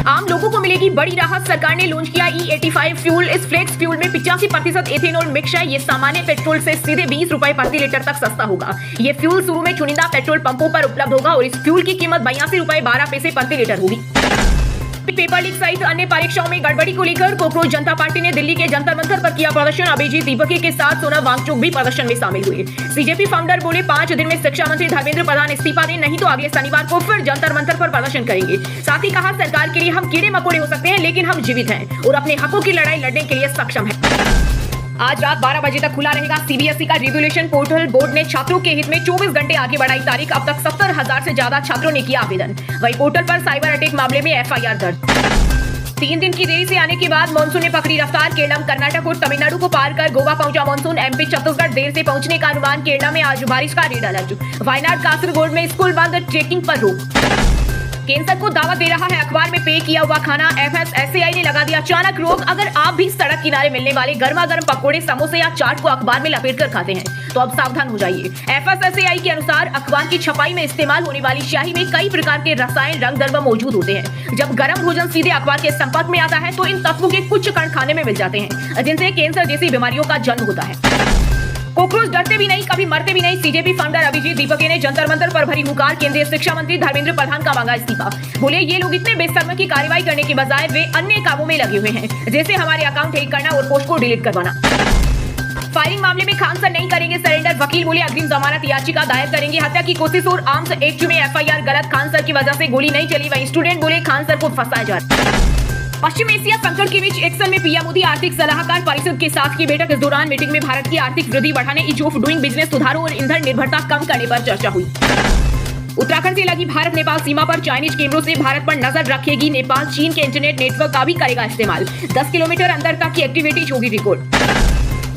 आम लोगों को मिलेगी बड़ी राहत। सरकार ने लॉन्च किया E85 फ्यूल। इस फ्लेक्स फ्यूल में 85% एथेनॉल मिक्स है। ये सामान्य पेट्रोल से सीधे 20 रुपए प्रति लीटर तक सस्ता होगा। ये फ्यूल शुरू में चुनिंदा पेट्रोल पंपों पर उपलब्ध होगा और इस फ्यूल की कीमत 82 रुपए 12 पैसे प्रति लीटर होगी। पेपर लीक सहित अन्य परीक्षाओं में गड़बड़ी को लेकर कोकरोच जनता पार्टी ने दिल्ली के जंतर मंतर पर किया प्रदर्शन। अभिजीत दीपके के साथ सोनम वांगचुक भी प्रदर्शन में शामिल हुए। सीजेपी फाउंडर बोले 5 दिन में शिक्षा मंत्री धर्मेंद्र प्रधान इस्तीफा दें, नहीं तो अगले शनिवार को फिर जंतर मंतर पर प्रदर्शन करेंगे। साथ ही कहा, सरकार के लिए हम कीड़े मकोड़े हो सकते हैं, लेकिन हम जीवित हैं और अपने हकों की लड़ाई लड़ने के लिए सक्षम है। आज रात 12 बजे तक खुला रहेगा सीबीएसई का रेगुलेशन पोर्टल। बोर्ड ने छात्रों के हित में 24 घंटे आगे बढ़ाई तारीख। अब तक 70,000 से ज्यादा छात्रों ने किया आवेदन। वहीं पोर्टल पर साइबर अटैक मामले में FIR दर्ज। 3 दिन की देरी से आने के बाद मानसून ने पकड़ी रफ्तार। केरला, कर्नाटक और तमिलनाडु को पार कर गोवा पहुंचा मानसून। MP, छत्तीसगढ़ देर से पहुंचने का अनुमान। केरला में आज बारिश का रेड अलर्ट। वायनाड, कासरगोड में स्कूल बंद, ट्रेकिंग पर रोक। कैंसर को दावत दे रहा है अखबार में पे किया हुआ खाना। FSSAI ने लगा दिया अचानक रोक। अगर आप भी सड़क किनारे मिलने वाले गर्मा गर्म पकौड़े, समोसे या चाट को अखबार में लपेटकर खाते हैं तो अब सावधान हो जाइए। FSSAI के अनुसार अखबार की छपाई में इस्तेमाल होने वाली स्याही में कई प्रकार के रसायन, रंग द्रव्य मौजूद होते हैं। जब गर्म भोजन सीधे अखबार के संपर्क में आता है तो इन तत्वों के कुछ कण खाने में मिल जाते हैं, जिनसे कैंसर जैसी बीमारियों का जन्म होता है। कोकरोच डरते भी नहीं, कभी मरते भी नहीं। सीजेपी फाउंडर अभिजीत दीपके ने जंतर मंतर पर भरी हुंकार। केंद्रीय शिक्षा मंत्री धर्मेंद्र प्रधान का मांगा इस्तीफा। बोले, ये लोग इतने बेशर्म की कार्रवाई करने के बजाय वे अन्य कामों में लगे हुए हैं, जैसे हमारे अकाउंट हैक करना और पोस्ट को डिलीट करवाना। फायरिंग मामले में खान सर नहीं करेंगे सरेंडर। वकील बोले, अग्रिम जमानत याचिका दायर करेंगे। हत्या की कोशिश और आर्म्स एक्ट में FIR गलत। खान सर की वजह से गोली नहीं चली। वहीं स्टूडेंट बोले, खान सर को फंसाया जा रहा है। पश्चिम एशिया संकट के बीच एक्शन में पीएम मोदी आर्थिक सलाहकार परिषद के साथ की बैठक। इस दौरान मीटिंग में भारत की आर्थिक वृद्धि बढ़ाने, ईज ऑफ डूइंग बिजनेस सुधारों और ईंधन निर्भरता कम करने पर चर्चा हुई। उत्तराखंड से लगी भारत नेपाल सीमा पर चाइनीज कैमरों से भारत पर नजर रखेगी नेपाल। चीन के इंटरनेट नेटवर्क का भी करेगा इस्तेमाल। 10 किलोमीटर अंदर तक की एक्टिविटी होगी रिकॉर्ड।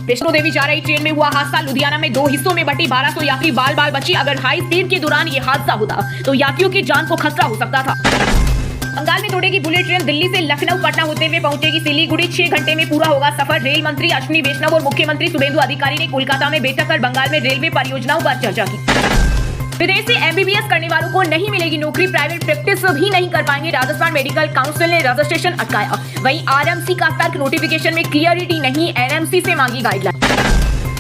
वैष्णो देवी जा रही ट्रेन में हुआ हादसा। लुधियाना में 2 हिस्सों में बटी 1200 यात्री बाल बाल बची। अगर हाई स्पीड के दौरान ये हादसा होता तो यात्रियों की जान को खतरा हो सकता था। बंगाल में दौड़ेगी बुलेट ट्रेन। दिल्ली से लखनऊ पटना होते हुए पहुंचेगी सिलीगुड़ी। 6 घंटे में पूरा होगा सफर। रेल मंत्री अश्विनी वैष्णव और मुख्यमंत्री शुभेंदु अधिकारी ने कोलकाता में बैठक कर बंगाल में रेलवे परियोजनाओं पर चर्चा की। विदेश से MBBS करने वालों को नहीं मिलेगी नौकरी। प्राइवेट प्रैक्टिस भी नहीं कर पाएंगे। राजस्थान मेडिकल काउंसिल ने रजिस्ट्रेशन अटकाया। वहीं RMC का तर्क, नोटिफिकेशन में क्लियरिटी नहीं, NMC से मांगी गाइडलाइन।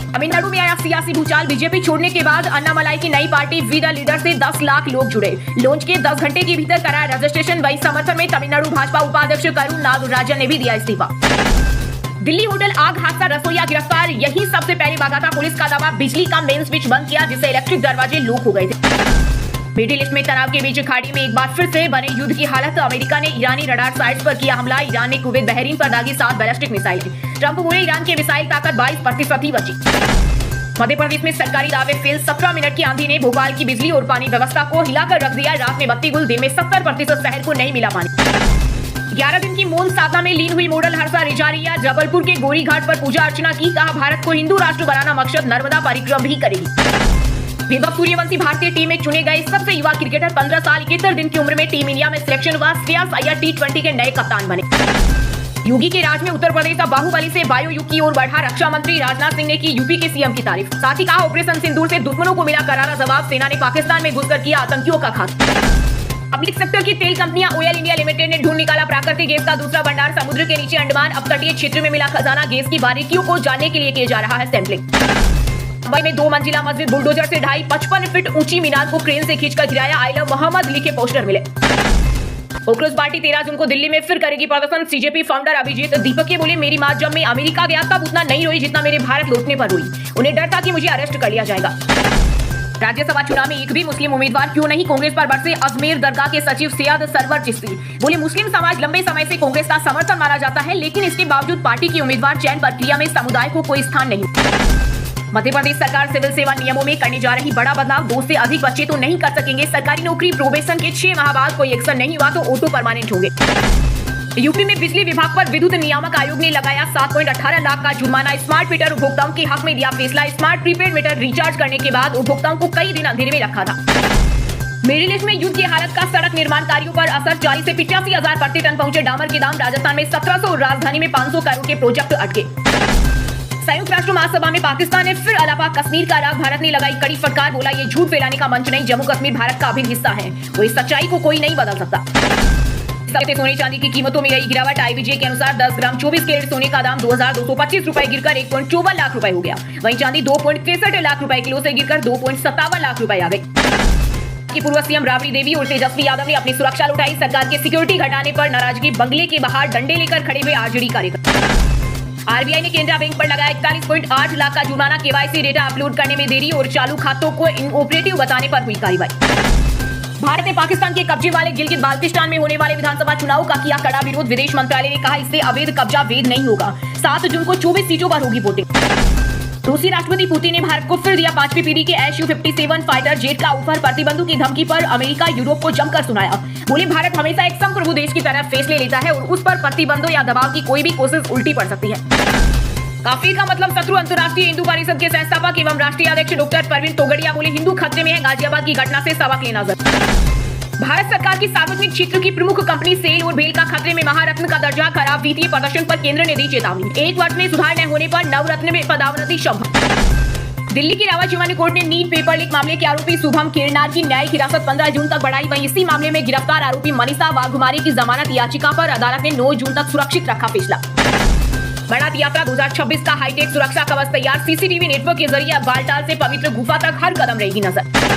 तमिलनाडु में आया सियासी भूचाल। बीजेपी छोड़ने के बाद अन्नामलाई की नई पार्टी वी द लीडर से 10 लाख लोग जुड़े। लॉन्च के 10 घंटे के भीतर कराया रजिस्ट्रेशन। वही समर्थन में तमिलनाडु भाजपा उपाध्यक्ष करुण नागराजन ने भी दिया इस्तीफा। दिल्ली होटल आग हादसा, रसोईया गिरफ्तार। यही सबसे पहले भागा था। पुलिस का दावा, बिजली का मेन स्विच बंद किया, जिससे इलेक्ट्रिक दरवाजे लॉक हो गए थे। मिडिल ईस्ट में तनाव के बीच खाड़ी में एक बार फिर से बने युद्ध की हालत। अमेरिका ने ईरानी रडार साइट्स पर किया हमला। ईरान ने कुवैत, बहरीन पर दागी 7 बैलिस्टिक मिसाइल। ट्रंप बोले, ईरान की मिसाइल ताकत 22% ही बची। मध्य प्रदेश में सरकारी दावे फेल। 17 मिनट की आंधी ने भोपाल की बिजली और पानी व्यवस्था को हिलाकर रख दिया। रात में बत्ती गुल, दिन में 70% शहर को नहीं मिला पानी। 11 दिन की मौन साधना में लीन हुई मॉडल हर्षा रिजारिया। जबलपुर के गोरी घाट पर पूजा अर्चना की। कहा, भारत को हिंदू राष्ट्र बनाना मकसद, नर्मदा परिक्रम भी करेगी। वैभव सूर्यवंशी भारतीय टीम में चुने गए सबसे युवा क्रिकेटर। 15 साल 71 दिन की उम्र में टीम इंडिया में सिलेक्शन हुआ। श्रेयस अय्यर T20 के नए कप्तान बने। योगी के राज में उत्तर प्रदेश अब बाहुबली से वायु युग की ओर बढ़ा। रक्षा मंत्री राजनाथ सिंह ने की यूपी के CM की तारीफ। साथ ही कहा, ऑपरेशन सिंदूर से दुश्मनों को मिला करारा जवाब। सेना ने पाकिस्तान में घुसकर किया आतंकियों का घात। पब्लिक सेक्टर की तेल कंपनियां ऑयल इंडिया लिमिटेड ने ढूंढ निकाला प्राकृतिक गैस का दूसरा भंडार। समुद्र के नीचे अंडमान अब तटीय क्षेत्र में मिला खजाना। गैस की बारीकियों को जानने के लिए किया जा रहा है सैंपलिंग। मुंबई में 2 मंजिला मस्जिद बुलडोजर से ढाई 55 फीट ऊंची मीनार को क्रेन से खींचकर गिराया। आई लव मोहम्मद लिखे पोस्टर मिले। कांग्रेस पार्टी 13 जून को दिल्ली में फिर करेगी प्रदर्शन। सीजेपी फाउंडर अभिजीत दीपके बोले, मेरी मां जब मैं अमेरिका गया तब उतना नहीं रोई जितना मेरे भारत लौटने पर रोई। उन्हें डर था कि मुझे अरेस्ट कर लिया जाएगा। राज्यसभा चुनाव में एक भी मुस्लिम उम्मीदवार क्यों नहीं। कांग्रेस पर बरसे अजमेर दरगाह के सचिव सैयद सरवर चिश्ती। बोले, मुस्लिम समाज लंबे समय से कांग्रेस का समर्थन माना जाता है, लेकिन इसके बावजूद पार्टी की उम्मीदवार चयन प्रक्रिया में समुदाय को कोई स्थान नहीं। मध्य प्रदेश सरकार सिविल सेवा नियमों में करने जा रही बड़ा बदलाव। 2 से अधिक बच्चे तो नहीं कर सकेंगे सरकारी नौकरी। प्रोबेशन के 6 माह बाद कोई एक्शन नहीं हुआ तो ऑटो परमानेंट होंगे। यूपी में बिजली विभाग पर विद्युत नियामक आयोग ने लगाया 7.18 लाख का जुर्माना। स्मार्ट मीटर उपभोक्ताओं के हक में दिया फैसला। स्मार्ट प्रीपेड मीटर रिचार्ज करने के बाद उपभोक्ताओं को कई दिन अंधेरे में रखा था। मिडिल ईस्ट में युद्ध की हालत का सड़क निर्माण कार्यों पर असर। 40 से 85,000 प्रति टन पहुंचे डामर के दाम। राजस्थान में 1700 और राजधानी में 500 करोड़ के प्रोजेक्ट अटके। संयुक्त राष्ट्र महासभा में पाकिस्तान ने फिर अलापा कश्मीर का राग। भारत ने लगाई कड़ी फटकार। बोला, ये झूठ फैलाने का मंच नहीं, जम्मू कश्मीर भारत का अभिन्न हिस्सा है। वो इस सच्चाई को कोई नहीं बदल सकता। हफ्ते सोने चांदी की कीमतों में रही गिरावट। IBJ के अनुसार 10 ग्राम 24 कैरेट सोने का दाम 2225 रुपए गिरकर 1.54 लाख रुपए हो गया। वहीं चांदी 2.63 लाख रुपए किलो से गिरकर 2.57 लाख रुपए आ गई। की पूर्व सीएम राबड़ी देवी और तेजस्वी यादव ने अपनी सुरक्षा लुटाई। सरकार के सिक्योरिटी घटाने पर नाराजगी, बंगले के बाहर डंडे लेकर खड़े हुए आरजेडी कार्यकर्ता। RBI ने केनरा बैंक पर लगाया 41.8 लाख का जुर्माना। KYC डेटा अपलोड करने में देरी और चालू खातों को इनऑपरेटिव बताने पर हुई कार्रवाई। भारत ने पाकिस्तान के कब्जे वाले गिलगित बाल्टिस्तान में होने वाले विधानसभा चुनाव का किया कड़ा विरोध। विदेश मंत्रालय ने कहा इससे अवैध कब्जा वैध नहीं होगा। 7 जून को 24 सीटों पर होगी वोटिंग। रूसी राष्ट्रपति पुतिन ने भारत को फिर दिया 5वीं पीढ़ी के Su-57 फाइटर जेट का ऑफर। प्रतिबंधों की धमकी पर अमेरिका यूरोप को जमकर सुनाया। बोले भारत हमेशा एक संप्रभु देश की तरह फैसले लेता है और उस पर प्रतिबंधों या दबाव की कोई भी कोशिश उल्टी पड़ सकती है। काफिर का मतलब शत्रु। अंतर्राष्ट्रीय हिंदू परिषद के संस्थापक एवं राष्ट्रीय अध्यक्ष डॉक्टर परवीन तोगड़िया बोले हिंदू खतरे में है। गाजियाबाद की घटना से सबक लेना जरूरी। भारत सरकार की सार्वजनिक क्षेत्र की प्रमुख कंपनी सेल और भेल का खतरे में। महारत्न का दर्जा, खराब वित्तीय प्रदर्शन पर केंद्र ने दी चेतावनी। 1 वर्ष में सुधार न होने पर नवरत्न में पदावनति संभव। दिल्ली की रावत जीवानी कोर्ट ने नीट पेपर लीक मामले के आरोपी शुभम किरनार की न्यायिक हिरासत 15 जून तक बढ़ाई। वहीं इसी मामले में गिरफ्तार आरोपी मनीषा वाघमारे की जमानत याचिका पर अदालत ने 9 जून तक सुरक्षित रखा फैसला। बरात यात्रा 2026 का हाईटेक सुरक्षा कवच तैयार। CCTV नेटवर्क के जरिए बालटाल से पवित्र गुफा तक हर कदम रहेगी नजर।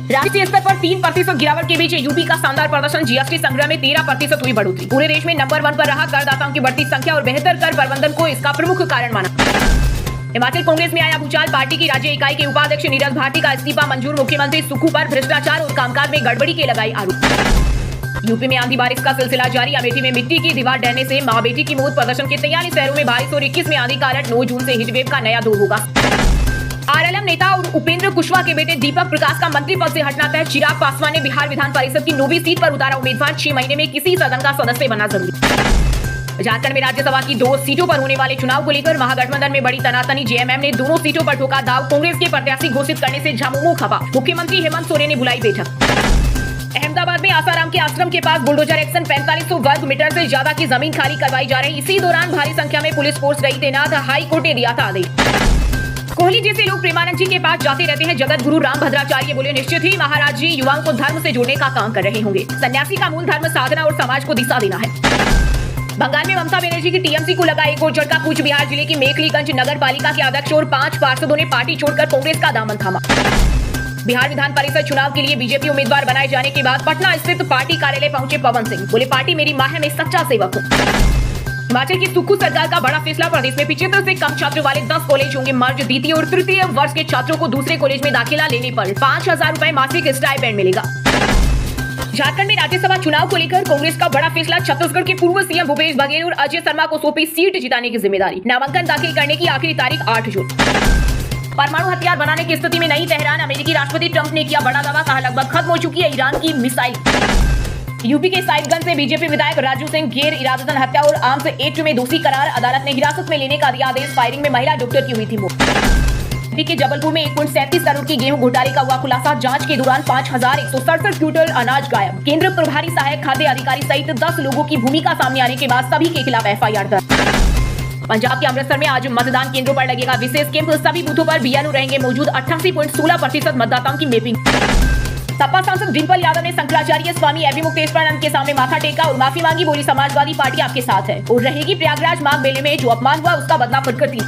राष्ट्रीय स्तर पर 3% गिरावट के बीच यूपी का शानदार प्रदर्शन। GST संग्रह में 13% हुई बढ़ोतरी। पूरे देश में नंबर 1 पर रहा। करदाताओं की बढ़ती संख्या और बेहतर कर प्रबंधन को इसका प्रमुख कारण माना। हिमाचल कांग्रेस में आया भूचाल। पार्टी की राज्य इकाई के उपाध्यक्ष नीरज भारती का इस्तीफा मंजूर। मुख्यमंत्री सुक्खू पर भ्रष्टाचार और कामकाज में गड़बड़ी के लगाई आरोप। यूपी में आंधी बारिश का सिलसिला जारी। अमेठी में मिट्टी की दीवार ढहने से मां बेटी की मौत। प्रदर्शन के 43 शहरों में बारिश और 21 में आंधी का अलर्ट। 9 जून से हीटवेव का नया दौर होगा। RLM नेता और उपेंद्र कुशवाहा के बेटे दीपक प्रकाश का मंत्री पद से हटना तय। चिराग पासवान ने बिहार विधान परिषद की 9वीं सीट पर उतारा उम्मीदवार। 6 महीने में किसी सदन का सदस्य बनना जरूरी। झारखंड में राज्यसभा की 2 सीटों पर होने वाले चुनाव को लेकर महागठबंधन में बड़ी तनातनी। JMM ने दोनों सीटों पर ठोका दाव। कांग्रेस के प्रत्याशी घोषित करने से झामुमो खपा। मुख्यमंत्री हेमंत सोरेन ने बुलाई बैठक। अहमदाबाद में आसाराम के आश्रम के पास बुलडोजर एक्शन। 4500 वर्ग मीटर से ज्यादा की जमीन खाली करवाई जा रही। इसी दौरान भारी संख्या में पुलिस फोर्स रही तैनात। हाई कोर्ट ने दिया था आदेश। कोहली जैसे लोग प्रेमानंद जी के पास जाते रहते हैं। जगत गुरु राम भद्राचार्य बोले निश्चित ही महाराज जी युवाओं को धर्म से जोड़ने का काम कर रहे होंगे। सन्यासी का मूल धर्म साधना और समाज को दिशा देना है। बंगाल में ममता बनर्जी की TMC को लगा एक और झटका। कूच बिहार जिले की मेखलीगंज नगर पालिका के अध्यक्ष और 5 पार्षदों ने पार्टी छोड़कर कांग्रेस का दामन थामा। बिहार विधान परिषद चुनाव के लिए बीजेपी उम्मीदवार बनाए जाने के बाद पटना स्थित पार्टी कार्यालय पहुंचे पवन सिंह। बोले पार्टी मेरी मां है, मैं सच्चा सेवक हूं। हिमाचल की सुक्खू सरकार का बड़ा फैसला। प्रदेश में 75 से कम छात्र वाले 10 कॉलेज होंगे मर्ज। द्वितीय और तृतीय वर्ष के छात्रों को दूसरे कॉलेज में दाखिला लेने पर 5000 रुपए मासिक स्टाइपेंड मिलेगा। झारखंड में राज्यसभा चुनाव को लेकर कांग्रेस का बड़ा फैसला। छत्तीसगढ़ के पूर्व सीएम भूपेश बघेल और अजय शर्मा को सौंपी सीट जिताने की जिम्मेदारी। नामांकन दाखिल करने की आखिरी तारीख 8 जून। परमाणु हथियार बनाने की स्थिति में नहीं तेहरान। अमेरिकी राष्ट्रपति ट्रंप ने किया बड़ा दावा। कहा लगभग खत्म हो चुकी है ईरान की मिसाइल। यूपी के साहिबगंज से बीजेपी विधायक राजू सिंह गैर इरादतन हत्या और आर्म्स एक्ट में दोषी करार। अदालत ने हिरासत में लेने का दिया आदेश। फायरिंग में महिला डॉक्टर की हुई थी मौत। यूपी के जबलपुर में 1.37 करोड़ की गेहूं घोटाले का हुआ खुलासा। जांच के दौरान 5167 क्विंटल अनाज गायब। केंद्र प्रभारी सहायक खाद्य अधिकारी सहित 10 लोगों की भूमिका सामने आने के बाद सभी के खिलाफ FIR दर्ज। पंजाब के अमृतसर में आज मतदान केंद्रों पर लगेगा विशेष कैंप। सभी बूथों पर BLO रहेंगे मौजूद। 88.16% मतदाताओं की मैपिंग। सपा सांसद डिंपल यादव ने शंकराचार्य स्वामी अभिमुक्तेश्वरानंद के सामने माथा टेका और माफी मांगी। बोली समाजवादी पार्टी आपके साथ है और रहेगी। प्रयागराज माघ मेले में जो अपमान हुआ उसका बदला फटकती।